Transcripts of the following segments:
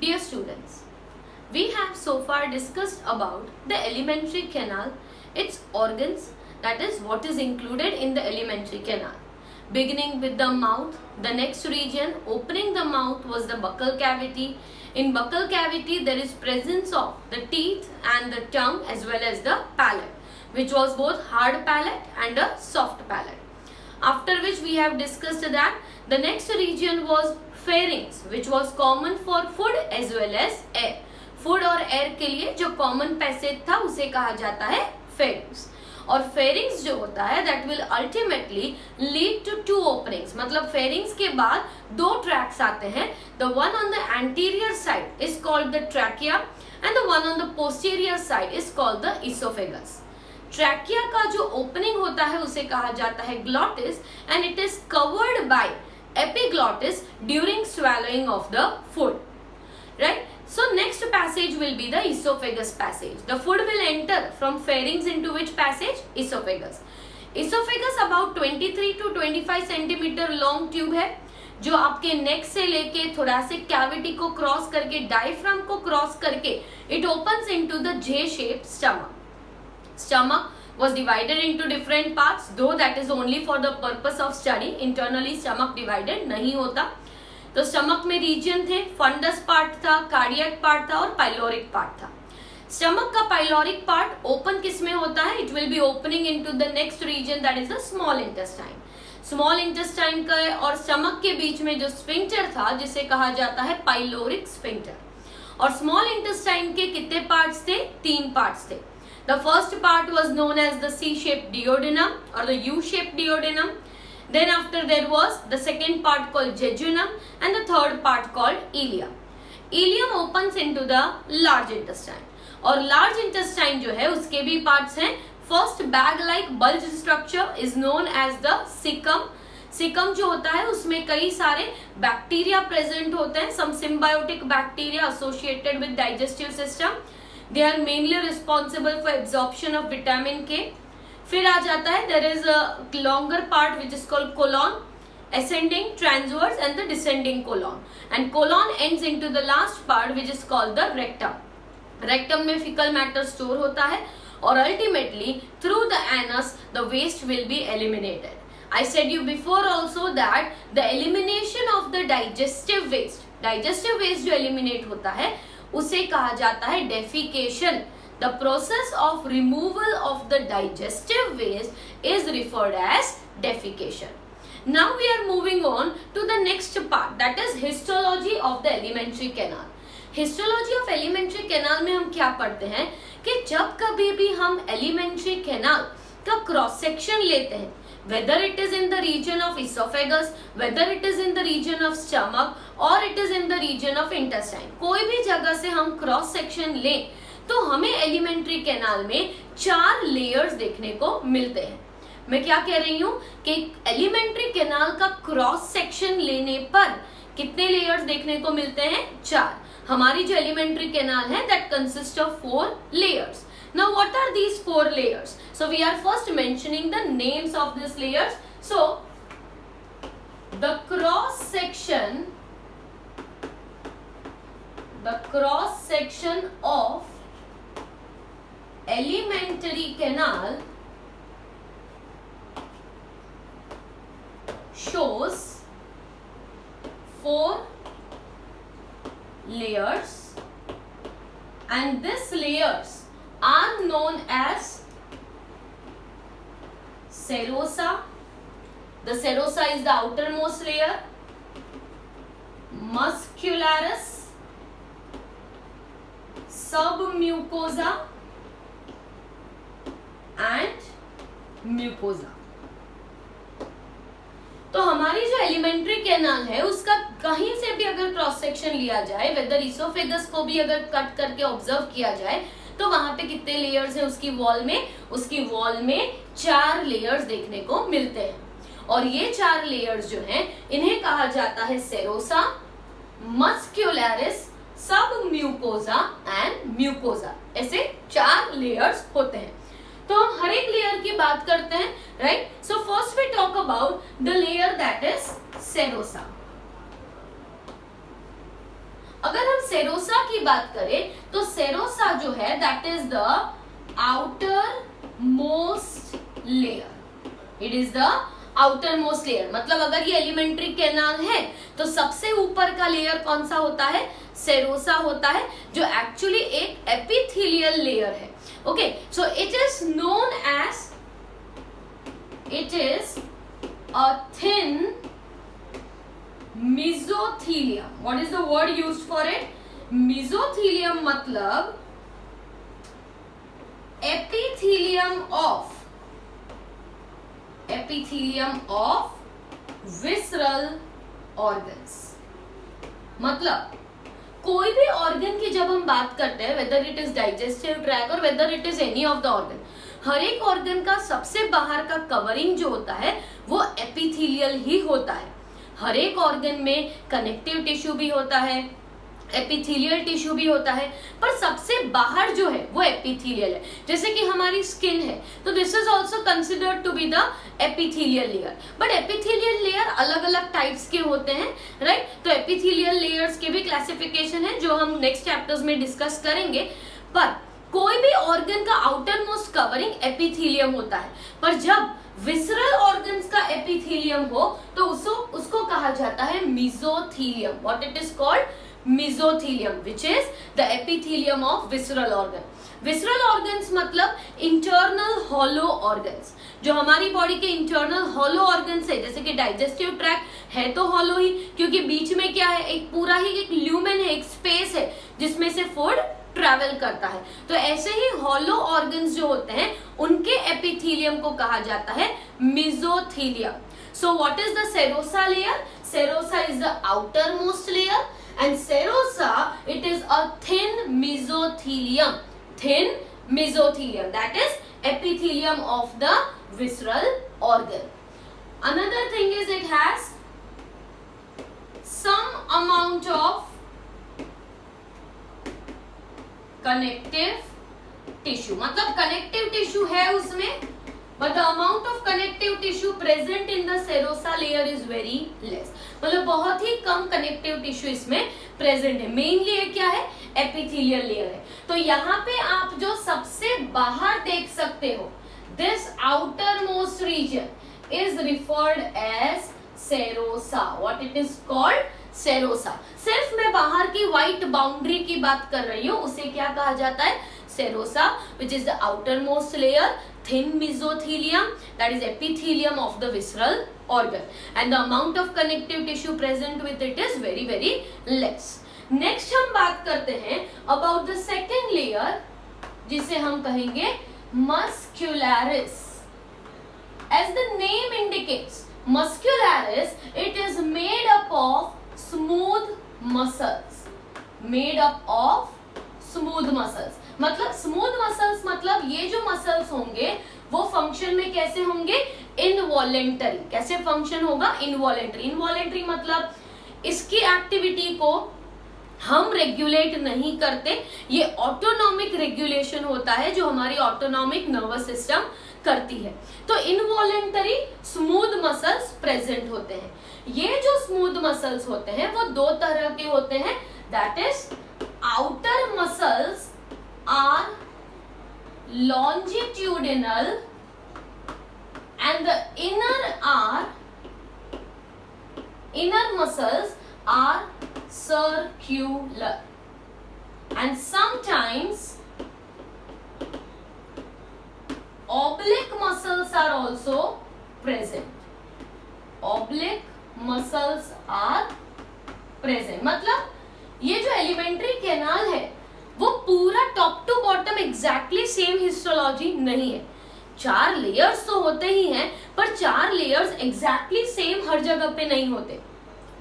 Dear students, we have so far discussed about the alimentary canal, its organs, that is what is included in the alimentary canal. Beginning with the mouth, the next region opening the mouth was the buccal cavity. In buccal cavity there is presence of the teeth and the tongue as well as the palate, which was both hard palate and a soft palate. After which we have discussed that the next region was pharynx, which was common for food as well as air. Food और air के लिए जो common passage था उसे कहा जाता है pharynx. और फेरिंग्स जो होता है that will ultimately lead to to openings. मतलब फेरिंग्स के बाद दो ट्रैक्स आते हैं. The one on the anterior side is called the trachea and the one on the posterior side is called the oesophagus. Trachea का जो opening होता है उसे कहा जाता है glottis and it is covered by epiglottis during swallowing of the food, right? So next passage will be the esophagus passage. The food will enter from pharynx into which passage? Esophagus. Esophagus about 23 to 25 centimeter long tube है जो आपके नेक से लेके thoracic cavity को cross करके diaphragm को cross करके it opens into the J-shaped stomach. Stomach was divided into different parts, though that is only for the purpose of study. Internally stomach divided नहीं होता. तो स्टमक में रीजन थे, fundus part था, cardiac part था और pyloric part था. Stomach का पाइलोरिक पार्ट ओपन किस में होता है? It will be opening into the next region that is the small intestine. Small intestine का और स्टमक के बीच में जो स्फिंक्टर था जिसे कहा जाता है पाइलोरिक स्फिंक्टर. और स्मॉल इंटेस्टाइन के कितने पार्ट्स थे? 3 पार्ट्स थे. The first part was known as the C-shaped duodenum or the U-shaped duodenum. Then after there was the second part called jejunum and the third part called ileum. Ileum opens into the large intestine. और large intestine जो है उसके भी parts हैं. First bag-like bulge structure is known as the cecum. Cecum जो होता है उसमें कई सारे बैक्टीरिया प्रेजेंट होते हैं. Some symbiotic bacteria associated with digestive system. They are mainly responsible for absorption of vitamin K. फिर आ जाता है there is a longer part which is called colon, ascending, transverse and the descending colon. And colon ends into the last part which is called the rectum. Rectum में fecal matter store होता है और ultimately through the anus the waste will be eliminated. I said you before also that the elimination of the digestive waste जो eliminate होता है उसे कहा जाता है defecation. The process of removal of the digestive waste is referred as defecation. Now we are moving on to the next part, that is histology of the alimentary canal. Histology of alimentary canal में हम क्या पढ़ते हैं कि जब कभी भी हम alimentary canal का cross section लेते हैं, whether it is in the region of esophagus, whether it is in the region of stomach or it is in the region of intestine, कोई भी जगह से हम क्रॉस सेक्शन लें तो हमें एलिमेंट्री कैनाल में 4 लेयर्स देखने को मिलते हैं. मैं क्या कह रही हूँ कि एलिमेंट्री कैनाल का क्रॉस सेक्शन लेने पर कितने लेयर्स देखने को मिलते हैं? 4. हमारी जो एलिमेंट्री कैनाल है that consist of 4 layers. Now what are these 4 layers? So we are first mentioning the names of these layers. So the cross section of alimentary canal shows 4 layers and these layers are known as serosa. The serosa is the outermost layer. Muscularis, submucosa and mucosa. तो हमारी जो alimentary canal है उसका कहीं से भी अगर cross section लिया जाए, वेदर इसोफेगस को भी अगर कट करके ऑब्जर्व किया जाए तो वहां पे कितने लेयर्स हैं उसकी वॉल में 4 लेयर्स देखने को मिलते हैं. और ये 4 लेयर्स जो हैं इन्हें कहा जाता है सेरोसा, मस्क्युलरिस, सबम्यूकोसा एंड म्यूकोसा. ऐसे 4 लेयर्स होते हैं. तो हम हर एक लेयर की बात करते हैं, right. So first we talk about the layer that is serosa. अगर हम सेरोसा की बात करें तो सेरोसा जो है that is the outer most layer, it is the outer most layer. मतलब अगर ये एलिमेंट्री कैनाल है तो सबसे ऊपर का लेयर कौन सा होता है, सेरोसा होता है, जो एक्चुअली एक एपिथेलियल लेयर है। Okay, so it is known as, it is a thin mesothelium. What is the word used for it? Mesothelium मतलब epithelium of visceral organs। मतलब कोई भी ऑर्गन की जब हम बात करते हैं, whether it is digestive tract और whether it is any of the organ, हर एक ऑर्गन का सबसे बाहर का कवरिंग जो होता है वो एपिथेलियल ही होता है। हर एक ऑर्गन में कनेक्टिव टिश्यू भी होता है, एपिथेलियल टिश्यू भी होता है, पर सबसे बाहर जो है वो एपिथेलियल है। जैसे कि हमारी स्किन है तो this is also considered to be the epithelial layer. But epithelial layer अलग अलग टाइप्स के होते हैं, राइट? तो एपिथेलियल लेयर्स के भी क्लासिफिकेशन है जो हम नेक्स्ट चैप्टर्स में डिस्कस करेंगे। पर कोई भी ऑर्गन का आउटर मोस्ट कवरिंग एपिथेलियम होता है, पर जब विसरल ऑर्गन्स का एपिथेलियम हो तो उसको कहा जाता है mesothelium. What it is called? Mesothelium, which is the epithelium of visceral organ. Visceral organs मतलब इंटरनल हॉलो ऑर्गन्स, जो हमारी बॉडी के इंटरनल हॉलो ऑर्गन्स है। जैसे कि डाइजेस्टिव ट्रैक्ट है तो हॉलो ही, क्योंकि बीच में क्या है, एक पूरा ही एक ल्यूमेन है, एक स्पेस है जिसमें से फूड ट्रैवल करता है। तो ऐसे ही हॉलो ऑर्गन्स जो होते हैं उनके एपिथेलियम को कहा जाता है mesothelium. So what is the serosa layer? Serosa is the outer most layer and serosa it is a thin mesothelium, thin mesothelium, that is epithelium of the visceral organ. Another thing is it has some amount of connective tissue, मतलब connective tissue है उसमें, but the amount of connective tissue present in the serosa layer is very less। मतलब बहुत ही कम connective tissue इसमें present है। Mainly ये क्या है, एपिथेलियल लेयर है। तो यहाँ पे आप जो सबसे बाहर देख सकते हो, this outer most region is referred as serosa. What it is called? Serosa. सिर्फ मैं बाहर की व्हाइट बाउंड्री की बात कर रही हूँ, उसे क्या कहा जाता है? Serosa, which is the outermost layer, thin mesothelium, that is epithelium of the visceral organ, and the amount of connective tissue present with it is very very less. Next हम बात करते हैं about the second layer, जिसे हम कहेंगे muscularis. As the name indicates, muscularis, it is made up of smooth muscles, made up of smooth muscles। मतलब smooth muscles मतलब ये जो मसल्स होंगे वो फंक्शन में कैसे होंगे? इनवॉलेंटरी। कैसे फंक्शन होगा? इनवॉलेंटरी। इनवॉलेंटरी मतलब इसकी एक्टिविटी को हम रेगुलेट नहीं करते, ये ऑटोनॉमिक रेगुलेशन होता है जो हमारी ऑटोनॉमिक नर्वस सिस्टम करती है। तो इनवॉलेंटरी स्मूथ मसल्स प्रेजेंट होते हैं। ये जो स्मूथ मसल्स होते हैं वो दो तरह के होते हैं, that is outer muscles are longitudinal and the inner muscles are circular, and sometimes oblique muscles are also present. Oblique muscles are present मतलब ये जो एलिमेंट्री कैनाल है वो पूरा top to bottom exactly same histology नहीं है। 4 layers तो होते ही हैं, पर 4 लेयर्स एग्जैक्टली सेम हर जगह पे नहीं होते।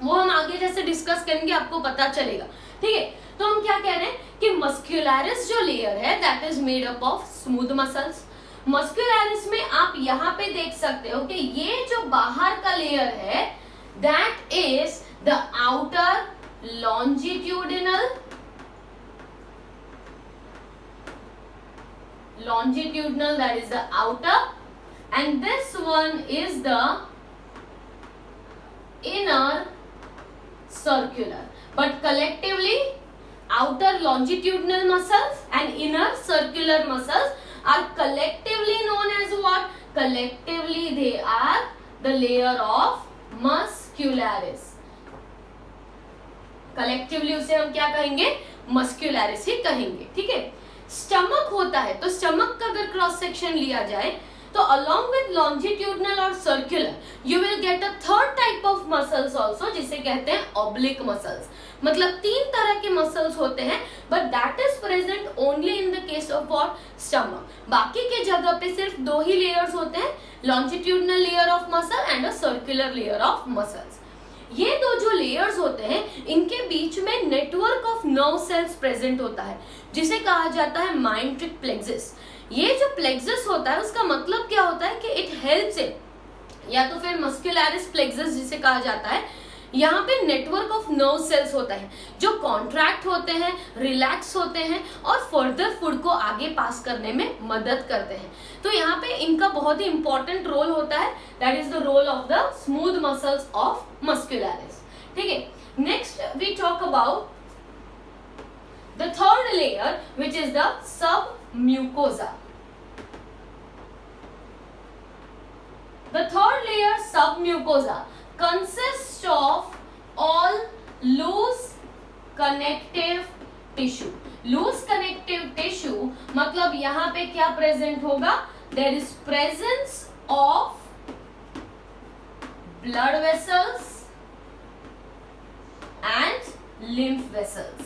वो हम आगे जैसे डिस्कस करेंगे आपको पता चलेगा, ठीक है? तो हम क्या कह रहे हैं कि मस्क्यूलरिस जो लेयर है that is made up of smooth muscles. Muscularis में आप यहाँ पे देख सकते हो कि ये जो बाहर का लेयर है that is the outer longitudinal, that is the outer, and this one is the inner circular। but collectively outer longitudinal muscles and inner circular muscles are collectively known as what? Collectively they are the layer of muscularis. collectively उसे हम क्या कहेंगे? muscularis ही कहेंगे, ठीक है. Stomach होता है, तो स्टमक का अगर क्रॉस सेक्शन लिया जाए तो along with longitudinal और circular you will get a third type of muscles also, जिसे कहते हैं oblique muscles. मतलब 3 तरह के muscles होते हैं, but that is present only in the case of what? stomach. बाकी के जगह पे सिर्फ 2 ही layers होते हैं, longitudinal layer of muscle and a circular layer of muscles. ये 2 जो लेयर्स होते हैं इनके बीच में network of nerve cells present होता है, जिसे कहा जाता है माइंट्रिक प्लेक्सिस. ये जो प्लेक्सिस होता है उसका मतलब क्या होता है कि इट हेल्प्स इन, या तो फिर मस्कुलरिस प्लेक्सिस जिसे कहा जाता है, यहाँ पे नेटवर्क ऑफ नर्व सेल्स होता है जो कॉन्ट्रैक्ट होते हैं, रिलैक्स होते हैं और फर्दर फूड को आगे पास करने में मदद करते हैं. तो यहाँ पे इनका बहुत ही इंपॉर्टेंट रोल होता है, that is the role of the smooth muscles of muscularis. ठीक है, next we talk about the third layer which is the submucosa. The third layer, submucosa, consists of all loose connective tissue. Loose connective tissue मतलब यहाँ पे क्या present होगा? There is presence of blood vessels and lymph vessels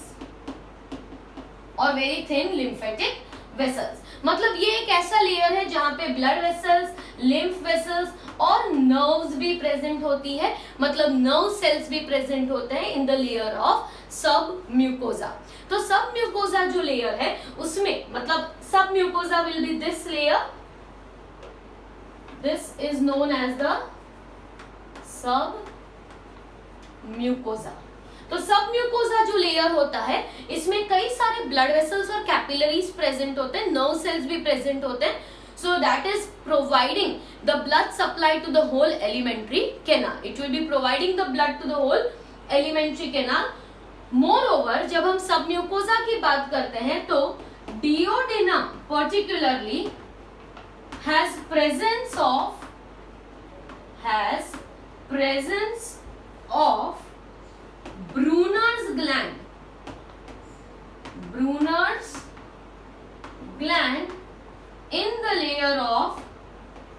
और very thin lymphatic vessels. मतलब ये एक ऐसा लेयर है जहां पे ब्लड वेसल्स, लिम्फ वेसल्स और नर्व्स भी प्रेजेंट होती है, मतलब नर्व सेल्स भी प्रेजेंट होते हैं in the layer of submucosa. तो सब म्यूकोजा जो लेयर है उसमें मतलब submucosa will be this layer, this is known as the submucosa. तो सब म्यूकोजा जो लेयर होता है इसमें कई सारे ब्लड वेसल्स और कैपिलरीज प्रेजेंट होते हैं, नर्व सेल्स भी प्रेजेंट होते हैं. So that is providing the blood supply to the whole alimentary canal. It will be providing the blood to the whole alimentary canal. Moreover जब हम submucosa की बात करते हैं तो duodenum particularly has presence of Brunner's gland in the layer of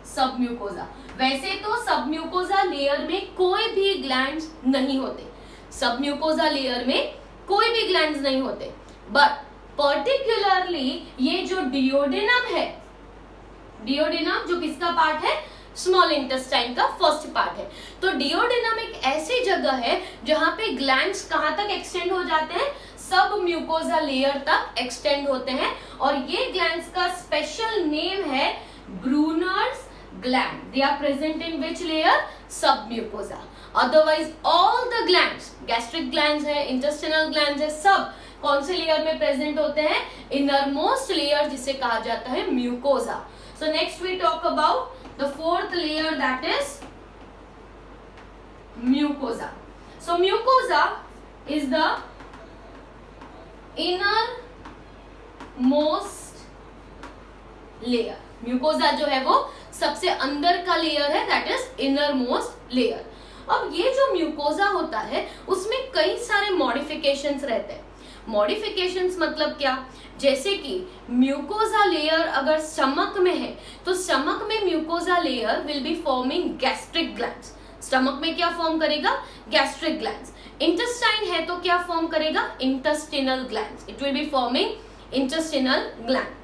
submucosa. वैसे तो सबम्यूकोजा layer में कोई भी ग्लैंड्स नहीं होते, सबम्यूकोजा लेयर में कोई भी ग्लैंड्स नहीं होते, बट पर्टिकुलरली ये जो डिओडेनम है, डिओडेनम जो किसका पार्ट है? स्मॉल इंटेस्टाइन का फर्स्ट पार्ट है. तो डिओडेनम एक ऐसी जगह है जहां पे ग्लैंड्स कहां तक एक्सटेंड हो जाते हैं? सब म्यूकोजा लेयर तक एक्सटेंड होते हैं और ये ग्लैंड्स का स्पेशल नेम है Brunner's gland. They are present in which layer? Submucosa. Otherwise all the glands, gastric glands है, इंटेस्टिनल ग्लैंड्स है, सब कौन से लेयर में प्रेजेंट होते हैं? इनरमोस्ट लेयर जिसे कहा जाता है mucosa. So next we talk about the fourth layer, that is mucosa. So mucosa is the innermost layer. mucosa जो है वो सबसे अंदर का लेयर है, that is innermost layer. अब ये जो mucosa होता है उसमें कई सारे modifications रहते हैं. मॉडिफिकेशंस मतलब क्या? जैसे कि म्यूकोजा लेयर अगर स्टमक में है तो स्टमक में mucosa layer will be forming gastric glands. Stomach में क्या फॉर्म करेगा? Gastric glands. इंटेस्टाइन है तो क्या फॉर्म करेगा? Intestinal glands. It will be forming intestinal gland.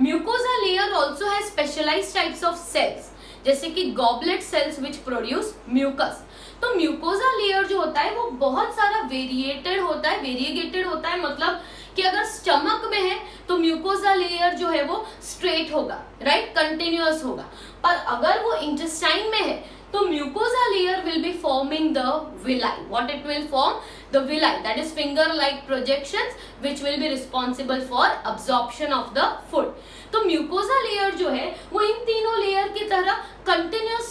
Mucosa layer also has specialised types of cells जैसे कि goblet cells which produce mucus. तो म्यूकोजा लेयर जो होता है वो बहुत सारा वेरिएटेड होता है, वेरिएगेटेड होता है, मतलब कि अगर स्टमक में है तो म्यूकोजा लेयर जो है वो स्ट्रेट होगा, राइट, कंटिन्यूअस होगा. पर अगर वो इंटेस्टाइन में है तो mucosa layer will be forming the villi. What it will form? the villi, that is finger like projections which will be responsible for absorption of the food. तो mucosa layer जो है वो इन तीनों लेयर की तरह कंटिन्यूस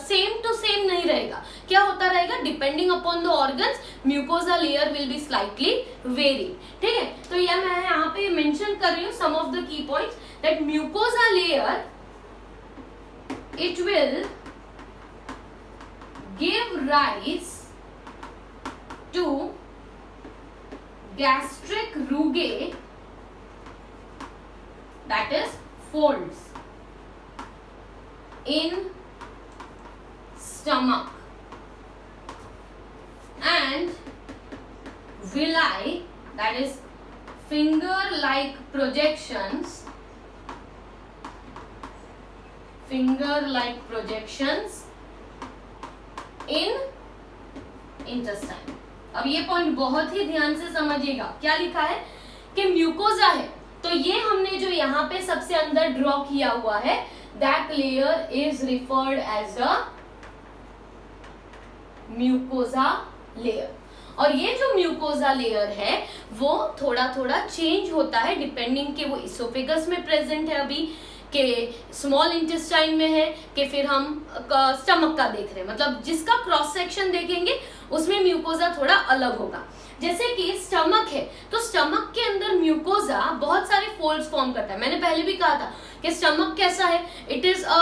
सेम टू सेम नहीं रहेगा. क्या होता रहेगा, depending upon the organs mucosa layer will be slightly very. ठीक है, तो यह मैं यहाँ पे मेंशन कर रही हूँ some of the key points that mucosa layer it will give rise to gastric rugae, that is folds in stomach, and villi, that is finger like projections in intestine. अब ये पॉइंट बहुत ही ध्यान से समझिएगा. क्या लिखा है कि म्यूकोजा है, तो ये हमने जो यहाँ पे सबसे अंदर ड्रॉ किया हुआ है, that layer is referred as a mucosa layer. और ये जो म्यूकोजा लेयर है वो थोड़ा थोड़ा चेंज होता है डिपेंडिंग कि वो इसोफेगस में प्रेजेंट है अभी, के स्मॉल इंटेस्टाइन में है, कि फिर हम स्टमक का देख रहे हैं. मतलब जिसका क्रॉस सेक्शन देखेंगे उसमें म्यूकोजा थोड़ा अलग होगा. जैसे कि स्टमक है तो स्टमक के अंदर म्यूकोजा बहुत सारे फोल्ड्स फॉर्म करता है. मैंने पहले भी कहा था कि स्टमक कैसा है, it is a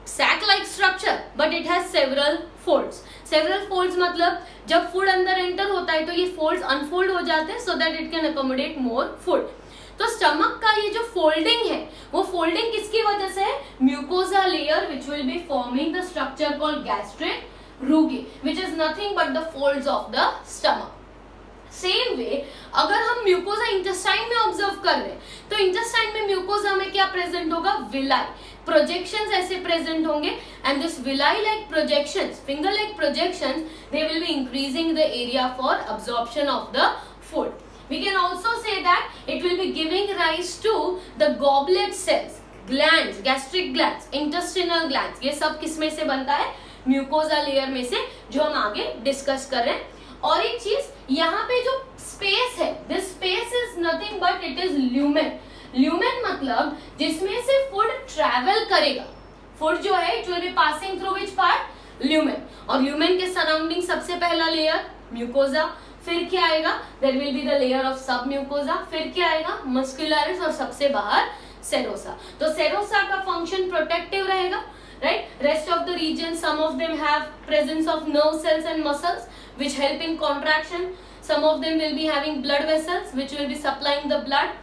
sac like structure but it has several folds. Several folds मतलब जब फूड अंदर एंटर होता है तो ये फोल्ड्स अनफोल्ड हो जाते हैं so that it can accommodate more food. तो स्टमक का ये जो फोल्डिंग है वो फोल्डिंग किसकी वजह से है, mucosa layer which will be forming the structure called gastric rugae which is nothing but the folds of the stomach. Same way अगर हम म्यूकोजा इंटेस्टाइन में ऑब्जर्व कर रहे हैं तो इंटेस्टाइन में म्यूकोजा में क्या प्रेजेंट होगा, विलाई प्रोजेक्शंस ऐसे प्रेजेंट होंगे. And this villi like projections, finger like projections, they will be increasing the area for absorption of the food. We can also say that it will be giving rise to the goblet cells, glands, gastric glands, intestinal glands. ये सब किसमें से बनता है, mucosa layer में से, जो हम आगे डिस्कस कर रहे हैं. और एक चीज यहाँ पे जो स्पेस है, this space is nothing but it is lumen. Lumen मतलब जिसमें से फूड ट्रेवल करेगा. फूड जो है it will be passing through which part, lumen. और ल्यूमेन के सराउंडिंग सबसे पहला लेयर म्यूकोजा, फिर क्या आएगा, there will be the layer of submucosa, फिर क्या आएगा मस्कुलरिस, और सबसे बाहर सेरोसा. तो सेरोसा का फंक्शन प्रोटेक्टिव रहेगा, right. Rest of the region, some of them have presence of nerve cells and muscles which help in contraction. Some of them will be having blood vessels which will be supplying the blood.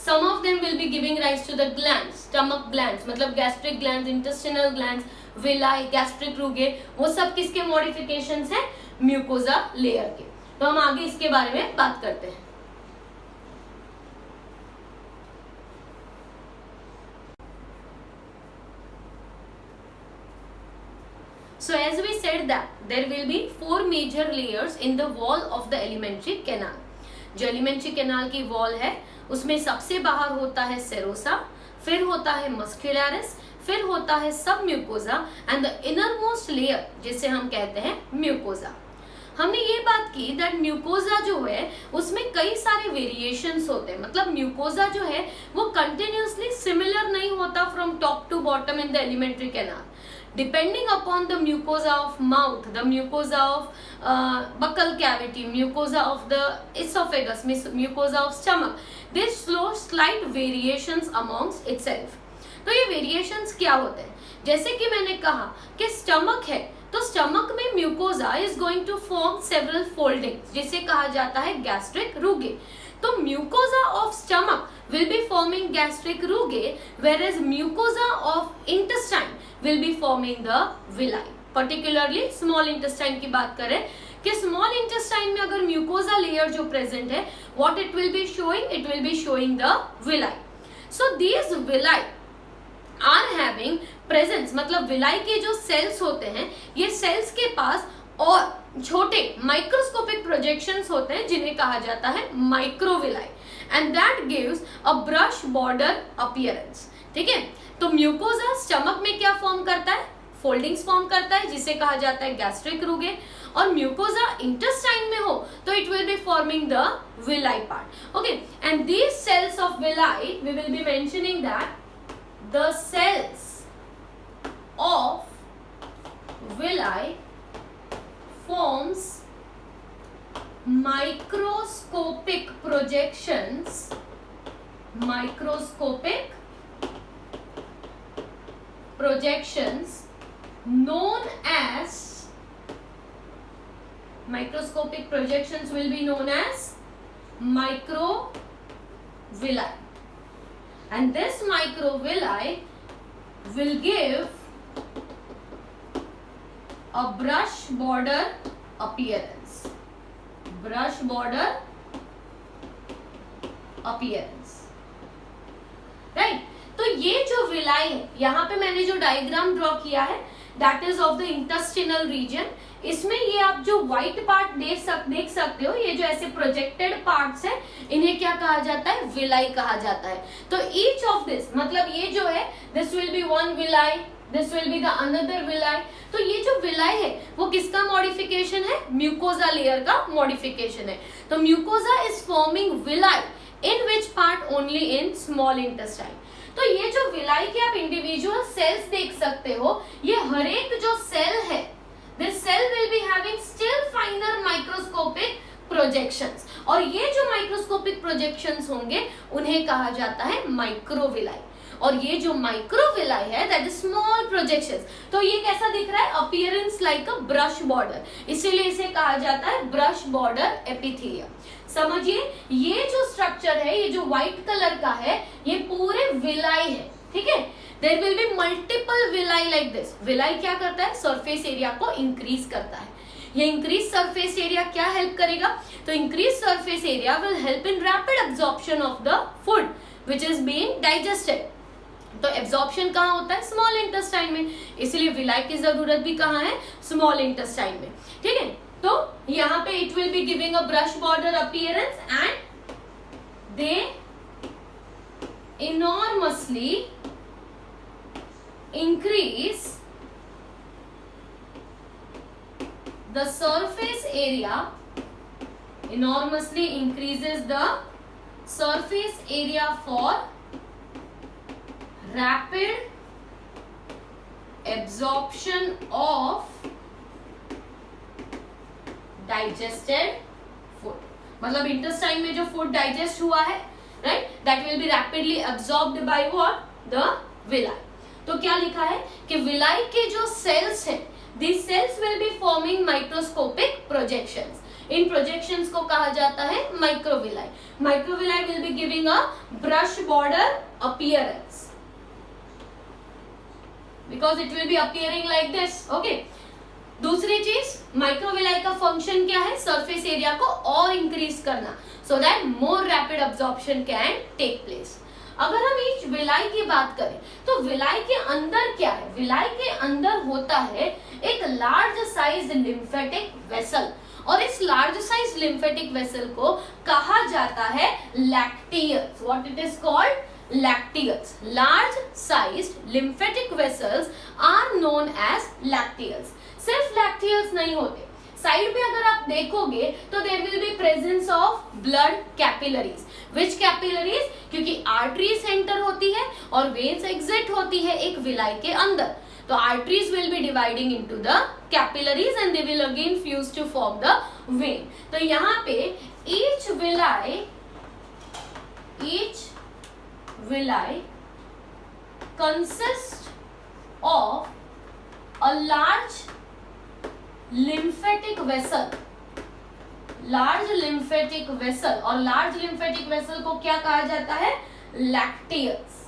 Some of them will be giving rise to the glands, stomach glands मतलब gastric glands, intestinal glands, villi, gastric rugae, वो सब किसके modifications हैं, mucosa layer के. तो हम आगे इसके बारे में बात करते हैं. So as we said that there will be 4 major layers in the wall of the alimentary canal. जो alimentary canal की wall है उसमें सबसे बाहर होता है सेरोसा, फिर होता है मस्कुलरिस, फिर होता है सब mucosa and the innermost layer जिसे हम कहते हैं म्यूकोजा. हमने ये बात की दैट म्यूकोजा जो है उसमें कई सारे वेरिएशंस होते हैं. मतलब म्यूकोजा जो है वो कंटिन्यूसली सिमिलर नहीं होता from top to bottom in the alimentary canal. Depending upon the mucosa of mouth, the mucosa of buccal cavity, mucosa of the esophagus, mucosa of stomach, there slow slight variations amongst itself. तो ये variations क्या होते हैं, जैसे कि मैंने कहा कि स्टमक है तो स्टमक में mucosa is going to form several foldings जिसे कहा जाता है गैस्ट्रिक रूगे. तो mucosa of stomach will be forming gastric rugae whereas mucosa of intestine will be forming the villi. Particularly small intestine की बात करें कि small intestine में अगर mucosa layer जो present है, what it will be showing? It will be showing the villi. So these villi are having presence, मतलब villi के जो cells होते हैं ये cells के पास और छोटे माइक्रोस्कोपिक प्रोजेक्शंस होते हैं जिन्हें कहा जाता है microvilli and that gives a brush border appearance. ठीक है, तो म्यूकोजा स्टमक में क्या फॉर्म करता है, फोल्डिंग्स फॉर्म करता है जिसे कहा जाता है गैस्ट्रिक रूगे. और म्यूकोजा इंटेस्टाइन में हो तो it will be forming the villi part. Okay, and these cells of villi we will be mentioning that the cells of villi forms microscopic projections known as microscopic projections will be known as microvilli, and this microvilli will give a brush border appearance. Right, तो ये जो villi है, यहाँ पे मैंने जो diagram draw किया है that is of the intestinal region. इसमें ये आप जो व्हाइट पार्ट देख सकते हो, ये जो ऐसे प्रोजेक्टेड पार्ट्स है, इन्हें क्या कहा जाता है? विलाई कहा जाता है. तो ईच ऑफ दिस, मतलब ये जो है, this will be one villi, this will be the another villi. तो ये जो विलाई है वो किसका मॉडिफिकेशन है? म्यूकोजा लेयर का मॉडिफिकेशन है. तो mucosa is forming villi in which part? Only in small intestine. तो ये जो विलाई के आप इंडिविजुअल सेल्स देख सकते हो, ये हर एक जो सेल है, this cell will be having still finer microscopic projections, और ये जो माइक्रोस्कोपिक प्रोजेक्शंस होंगे उन्हें कहा जाता है माइक्रोविलाई. और ये जो माइक्रोविलाई है दैट इज स्मॉल प्रोजेक्शंस. तो ये कैसा दिख रहा है? Appearance like a brush border, इसीलिए इसे कहा जाता है ब्रश बॉर्डर एपिथेलियम. समझिए, ये जो स्ट्रक्चर है, ये जो व्हाइट कलर का है, ये पूरे विलाई है. ठीक है, there will be multiple villi like this. Villi क्या करता है? सरफेस एरिया को इंक्रीज करता है. ये इंक्रीज सरफेस एरिया क्या हेल्प करेगा? तो increase surface area will help in rapid absorption of the food which is being digested. तो एब्जॉर्प्शन कहाँ होता है? स्मॉल इंटेस्टाइन में, इसलिए विलाई की जरूरत भी कहाँ है? स्मॉल इंटेस्टाइन में. ठीक है, तो यहाँ पे it will be giving a brush border appearance and they enormously increase the surface area, enormously increases the surface area for rapid absorption of digested food. मतलब इंटेस्टाइन में जो फूड डाइजेस्ट हुआ है, right, that will be rapidly absorbed by what? The villi. तो क्या लिखा है कि विलाई के जो सेल्स हैं, these cells will be forming microscopic projections. In projections को कहा जाता है microvilli. Microvilli will be giving a brush border appearance because it will B appearing like this. Okay, दूसरी चीज, माइक्रोविलाई का फंक्शन क्या है? सरफेस एरिया को और इंक्रीज करना, so that more rapid absorption can take place. अगर हम इस विलाई की बात करें तो विलाई के अंदर क्या है? विलाई के अंदर होता है एक लार्ज साइज लिम्फेटिक वेसल, और इस लार्ज साइज लिम्फेटिक वेसल को कहा जाता है lacteals. What it is called? Lacteals. Large sized lymphatic vessels are known as lacteals. सिर्फ लैक्टियल्स नहीं होते, साइड में अगर आप देखोगे तो there will be presence of blood capillaries. Which capillaries? क्योंकि आर्टरीज सेंटर होती है और वेन्स एग्जिट होती है एक विलाई के अंदर. तो arteries will be dividing into the capillaries and they will again fuse to form the vein. तो यहाँ पे each villi consist of a large lymphatic vessel. Large lymphatic vessel, और लार्ज लिम्फेटिक वेसल को क्या कहा जाता है? Lacteals.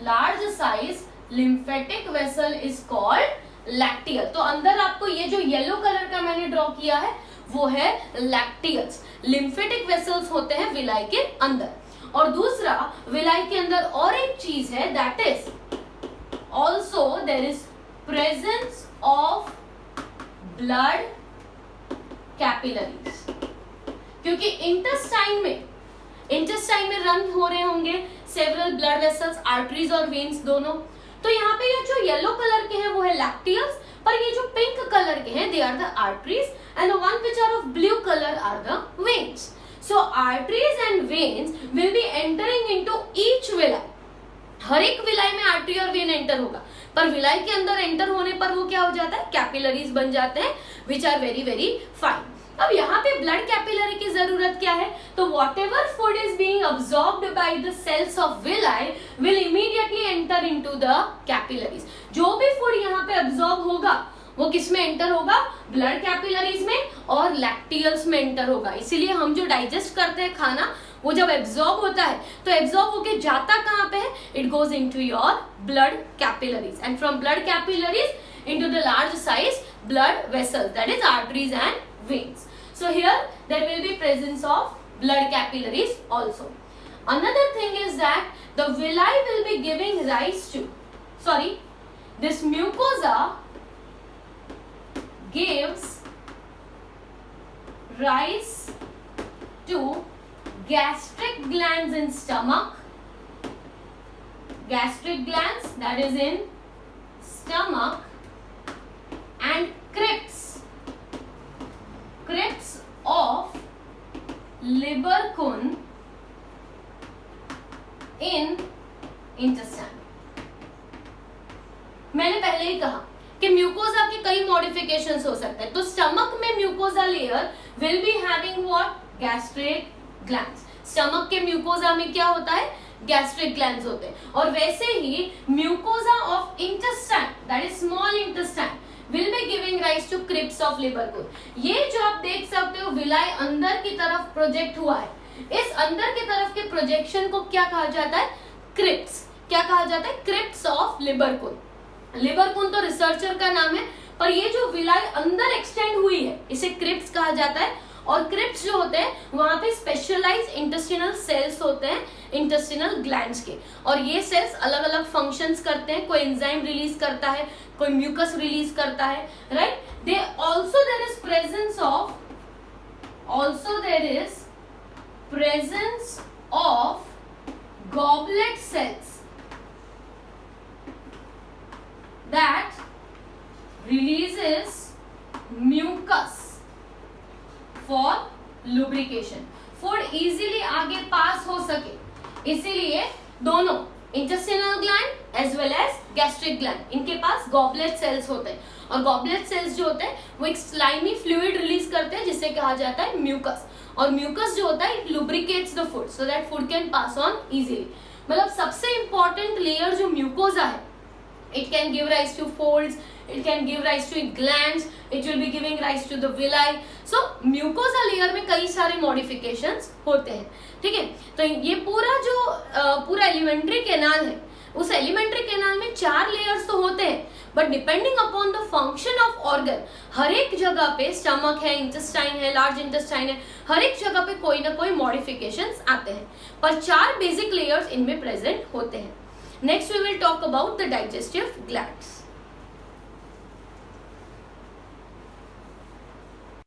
Large size lymphatic vessel is called lacteal. तो अंदर आपको ये जो येलो कलर का मैंने ड्रॉ किया है वो है लैक्टियल्स. लिम्फेटिक वेसल्स होते हैं विलाई के अंदर. और दूसरा, विलाई के अंदर और एक चीज है, that is also there is presence of blood capillaries. क्योंकि इंटेस्टाइन में रन हो रहे होंगे सेवरल ब्लड वेसल्स, आर्टरीज और वेन्स दोनों. तो यहाँ पे ये जो येलो कलर के हैं वो है लैक्टियल्स, पर ये जो पिंक कलर के हैं they are the arteries and the one which are of blue colour are the veins. So arteries and veins will be entering into each villi. हर एक विलाई में आर्टरी और वेन एंटर होगा, पर villi के अंदर एंटर होने पर वो क्या हो जाता है, कैपिलरीज बन जाते हैं which are very very fine. अब यहाँ पे ब्लड कैपिलरी की जरूरत क्या है, तो whatever food is being absorbed by the cells of villi will immediately enter into the capillaries. जो भी फूड यहाँ पे अब्सॉर्ब होगा वो किस में एंटर होगा, ब्लड कैपिलरीज में और लैक्टियल्स में एंटर होगा. इसीलिए हम जो डाइजेस्ट करते हैं खाना वो जब एब्सॉर्ब होता है तो एब्सॉर्ब होके जाता कहाँ पे है, it goes into your blood capillaries and from blood capillaries into the large size blood vessels that is arteries and veins. So here there will be presence of blood capillaries also. Another thing is that the villi will be giving rise to, this mucosa gives rise to gastric glands in stomach, gastric glands that is in stomach, and crypts of Lieberkühn in intestine. मैंने पहले ही कहा कि mucosa के कई modifications हो सकते हैं. तो स्टमक में mucosa layer will be having what, gastric glands. Stomach के म्यूकोजा में क्या होता है, गैस्ट्रिक ग्लैंड्स होते हैं. और वैसे ही mucosa of intestine that is small intestine will be giving rise to crypts of Lieberkühn. ये जो आप देख सकते हो विलाई अंदर की तरफ प्रोजेक्ट हुआ है, इस अंदर की तरफ के प्रोजेक्शन को क्या कहा जाता है, क्रिप्ट्स. क्या कहा जाता है, क्रिप्ट्स ऑफ Lieberkühn. Lieberkühn तो रिसर्चर का नाम है, पर ये जो विलाई अंदर एक्सटेंड हुई है इसे क्रिप्ट्स कहा जाता है. और क्रिप्ट्स जो होते हैं वहां पे स्पेशलाइज इंटेस्टिनल सेल्स होते हैं इंटेस्टिनल ग्लैंड्स के, और ये सेल्स अलग अलग फंक्शंस करते हैं. कोई एंजाइम रिलीज करता है, कोई म्यूकस रिलीज करता है, right. They also there is presence of goblet cells that releases mucus for lubrication. Food easily आगे पास हो सके, इसीलिए दोनों intestinal gland as well as gastric gland इनके पास गॉबलेट सेल्स होते हैं. और गॉबलेट सेल्स जो होते हैं वो एक स्लाइमी फ्लूइड रिलीज करते हैं जिसे कहा जाता है म्यूकस. और म्यूकस जो होता है it lubricates the food so that food can pass on easily. मतलब सबसे इंपॉर्टेंट लेयर जो म्यूकोजा है, it can give rise to folds, it can give rise to glands, it will be giving rise to the villi. So mucosa layer में कई सारे modifications होते हैं, ठीक है. तो ये पूरा एलिमेंट्री कैनाल है, उस एलिमेंट्री कैनाल में 4 लेयर्स तो होते हैं, but depending upon the function of organ हर एक जगह पे, स्टमक है, इंटेस्टाइन है, लार्ज इंटेस्टाइन है, हर एक जगह पे कोई ना कोई मॉडिफिकेशंस आते हैं, पर 4 बेसिक लेयर्स इनमें प्रेजेंट होते हैं. Next we will talk about the digestive glands.